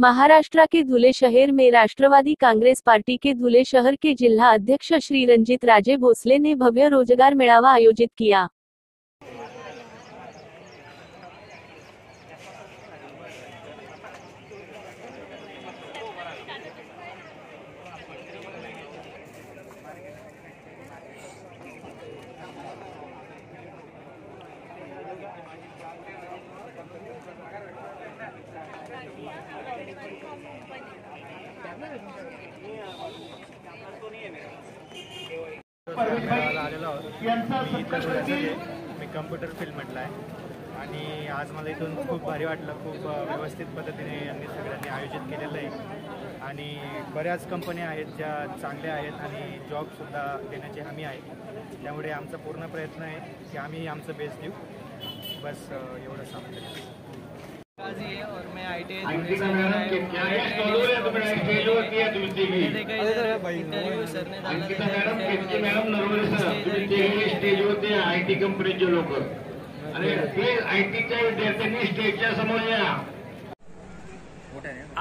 महाराष्ट्र के धुले शहर में राष्ट्रवादी कांग्रेस पार्टी के धुले शहर के जिला अध्यक्ष श्री रंजीत राजे भोसले ने भव्य रोजगार मेळावा आयोजित किया। मी कम्प्युटर फील्ड म्हटलं आहे आणि आज मला इथून खूप भारी वाटलं। खूप व्यवस्थित पद्धतीने यांनी सगळ्यांनी आयोजित केलेलं आहे आणि बऱ्याच कंपन्या आहेत ज्या चांगल्या आहेत आणि जॉबसुद्धा देण्याची हमी आहे। त्यामुळे आमचा पूर्ण प्रयत्न आहे की आम्ही आमचं बेस्ट देऊ। बस एवढं सांगतो। और मैं ITI IT कंपनीचे लोक आणि ते ITच्या विद्यार्थ्यांनी स्टेजच्या समोर या।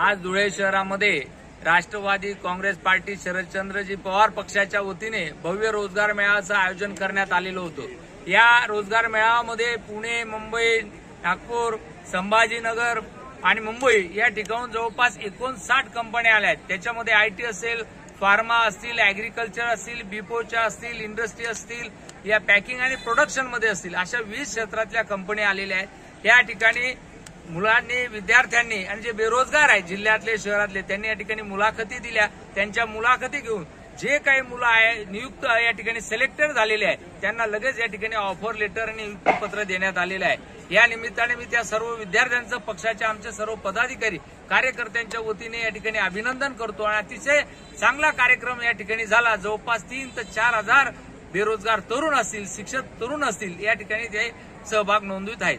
आज धुळे शहरामध्ये राष्ट्रवादी काँग्रेस पार्टी शरदचंद्रजी पवार पक्षाच्या वतीने भव्य रोजगार मेळाव्याचं आयोजन करण्यात आलेलं होतं। या रोजगार मेळाव्यामध्ये पुणे, मुंबई, नागपूर, संभाजीनगर आणि मुंबई या ठिकाणून जवळपास 59 कंपन्या आल्या आहेत। त्याच्यामध्ये IT असेल, फार्मा असतील, ऍग्रिकल्चर असतील, बिपोच्या असतील, इंडस्ट्री असतील, या पॅकिंग आणि प्रोडक्शन मध्ये असतील, अशा 20 क्षेत्रातल्या कंपन्या आलेल्या आहेत। या ठिकाणी मुलांनी, विद्यार्थ्यांनी आणि जे बेरोजगार आहेत जिल्ह्यातले, शहरातले, त्यांनी या ठिकाणी मुलाखती दिल्या। त्यांच्या मुलाखती घेऊन जे काही मुलं आहे नियुक्त या ठिकाणी सिलेक्टेड झालेले आहेत त्यांना लगेच या ठिकाणी ऑफर लेटर आणि नियुक्तीपत्र देण्यात आलेलं आहे। या निमित्ताने मी त्या सर्व विद्यार्थ्यांचं, पक्षाचे आमचे सर्व पदाधिकारी, कार्यकर्त्यांच्या वतीने या ठिकाणी अभिनंदन करतो आणि अतिशय चांगला कार्यक्रम या ठिकाणी झाला। जवळपास 3 ते 4 हजार बेरोजगार तरुण असतील, शिक्षक तरुण असतील, या ठिकाणी ते सहभाग नोंदवित आहेत।